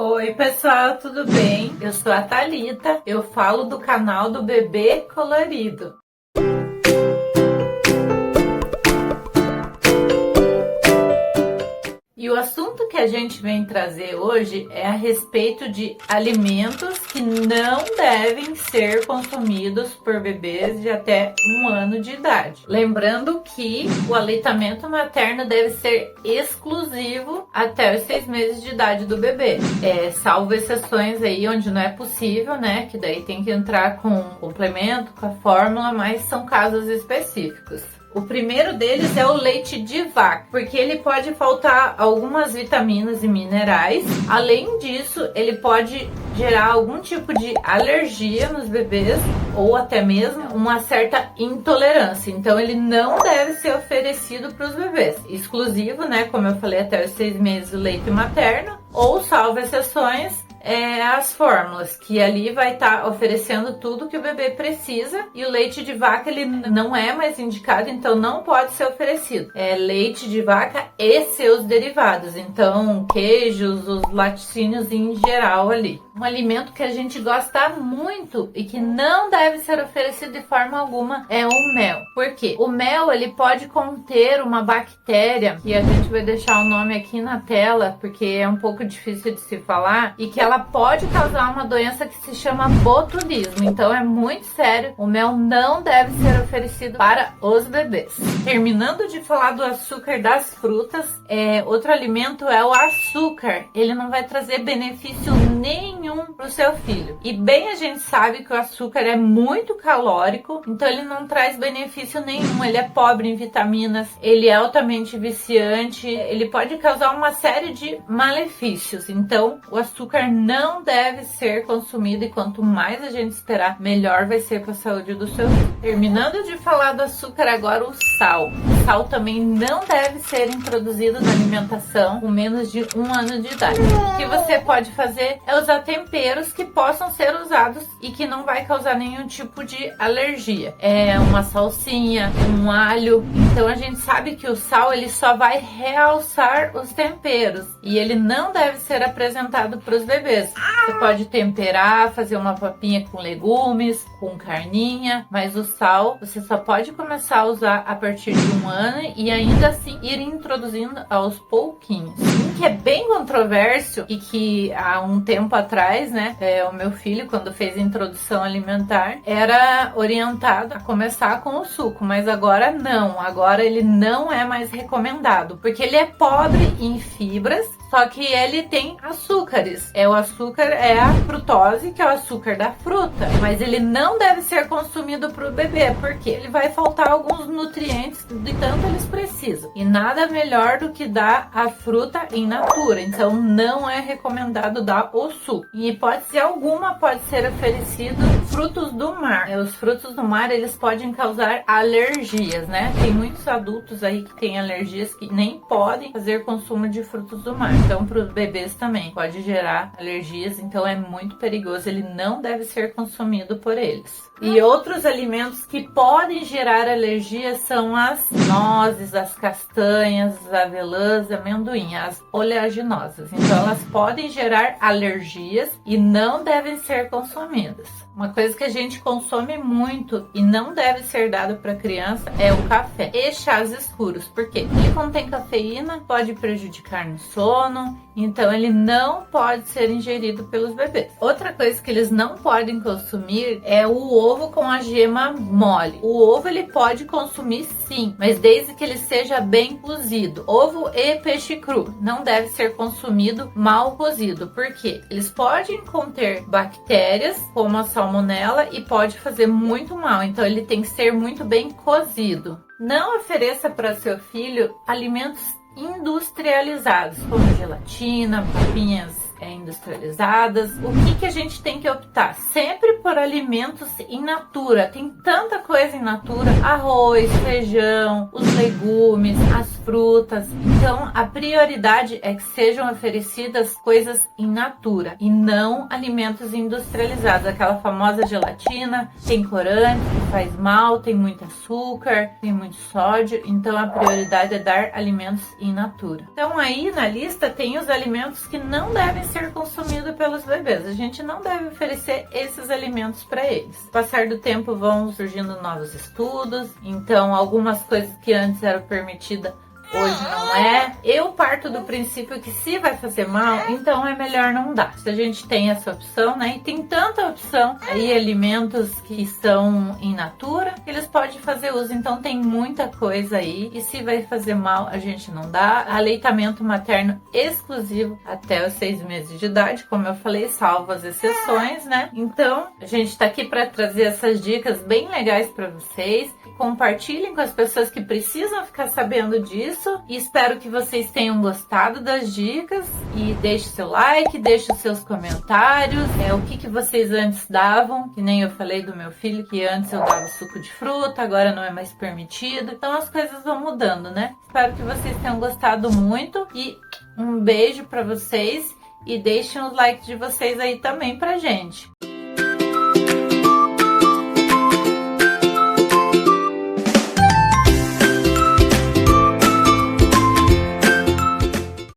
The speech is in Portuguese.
Oi pessoal, tudo bem? Eu sou a Thalita, eu falo do canal do Bebê Colorido. E o assunto que a gente vem trazer hoje é a respeito de alimentos que não devem ser consumidos por bebês de até 1 ano de idade. Lembrando que o aleitamento materno deve ser exclusivo até os 6 meses de idade do bebê. Salvo exceções aí onde não é possível, né? Que daí tem que entrar com complemento, com a fórmula, mas são casos específicos. O primeiro deles é o leite de vaca, porque ele pode faltar algumas vitaminas e minerais. Além disso, ele pode gerar algum tipo de alergia nos bebês ou até mesmo uma certa intolerância. Então, ele não deve ser oferecido para os bebês. Exclusivo, né? Como eu falei, até os 6 meses o leite materno, ou salvo exceções, as fórmulas, que ali vai estar oferecendo tudo que o bebê precisa, e o leite de vaca ele não é mais indicado, então não pode ser oferecido. Leite de vaca e seus derivados, então queijos, os laticínios em geral ali. Um alimento que a gente gosta muito e que não deve ser oferecido de forma alguma é o mel. Por quê? O mel ele pode conter uma bactéria, e a gente vai deixar o nome aqui na tela porque é um pouco difícil de se falar, e que ela pode causar uma doença que se chama botulismo. Então é muito sério, o mel não deve ser oferecido para os bebês. Terminando de falar do açúcar das frutas, outro alimento é o açúcar. Ele não vai trazer benefício nenhum para o seu filho. E bem a gente sabe que o açúcar é muito calórico, então ele não traz benefício nenhum. Ele é pobre em vitaminas, ele é altamente viciante, ele pode causar uma série de malefícios. Então o açúcar não deve ser consumido, e quanto mais a gente esperar, melhor vai ser para a saúde do seu filho. Terminando de falar do açúcar, agora o sal. O sal também não deve ser introduzido na alimentação com menos de 1 ano de idade. O que você pode fazer é usar temperos que possam ser usados e que não vai causar nenhum tipo de alergia. Uma salsinha, um alho. Então a gente sabe que o sal ele só vai realçar os temperos, e ele não deve ser apresentado para os bebês. Você pode temperar, fazer uma papinha com legumes, com carninha, mas o sal você só pode começar a usar a partir de 1 ano e ainda assim ir introduzindo aos pouquinhos. Um que é bem controverso e que há um tempo atrás, né, o meu filho, quando fez a introdução alimentar, era orientado a começar com o suco, mas agora não, agora ele não é mais recomendado, porque ele é pobre em fibras, só que ele tem açúcares. O açúcar é a frutose, que é o açúcar da fruta, mas ele não deve ser consumido para o bebê, porque ele vai faltar alguns nutrientes de tanto eles precisam. E nada melhor do que dar a fruta in natura, então não é recomendado dar o suco. Em hipótese alguma pode ser oferecido frutos do mar. Os frutos do mar eles podem causar alergias, né? Tem muitos adultos aí que têm alergias que nem podem fazer consumo de frutos do mar. Então para os bebês também pode gerar alergias, então é muito perigoso, ele não deve ser consumido por eles. E outros alimentos que podem gerar alergias são as nozes, as castanhas, as avelãs, amendoim, as oleaginosas. Então elas podem gerar alergias e não devem ser consumidas. Uma coisa que a gente consome muito e não deve ser dado para criança é o café e chás escuros. Por quê? Ele contém cafeína, pode prejudicar no sono, então ele não pode ser ingerido pelos bebês. Outra coisa que eles não podem consumir é o ovo com a gema mole. O ovo ele pode consumir sim, mas desde que ele seja bem cozido. Ovo e peixe cru não deve ser consumido mal cozido, porque eles podem conter bactérias como a salmonela e pode fazer muito mal, então ele tem que ser muito bem cozido. Não ofereça para seu filho alimentos industrializados, como gelatina, papinhas industrializadas. O que a gente tem que optar? Sempre por alimentos in natura. Tem tanta coisa in natura: arroz, feijão, os legumes, as frutas. Então a prioridade é que sejam oferecidas coisas in natura e não alimentos industrializados. Aquela famosa gelatina tem corante, que faz mal, tem muito açúcar, tem muito sódio. Então a prioridade é dar alimentos in natura. Então aí na lista tem os alimentos que não devem ser consumidos pelos bebês. A gente não deve oferecer esses alimentos para eles. Com o passar do tempo vão surgindo novos estudos, então algumas coisas que antes eram permitidas hoje não é. Eu parto do princípio que se vai fazer mal, então é melhor não dar. Se a gente tem essa opção, né? E tem tanta opção aí, alimentos que estão in natura, que eles podem fazer uso. Então tem muita coisa aí. E se vai fazer mal, a gente não dá. Aleitamento materno exclusivo até os 6 meses de idade, como eu falei, salvo as exceções, né? Então a gente tá aqui para trazer essas dicas bem legais para vocês. Compartilhem com as pessoas que precisam ficar sabendo disso. E espero que vocês tenham gostado das dicas. E deixe seu like, deixe os seus comentários. O que vocês antes davam, que nem eu falei do meu filho, que antes eu dava suco de fruta, agora não é mais permitido. Então as coisas vão mudando, né? Espero que vocês tenham gostado muito. E um beijo para vocês. E deixem os likes de vocês aí também pra gente.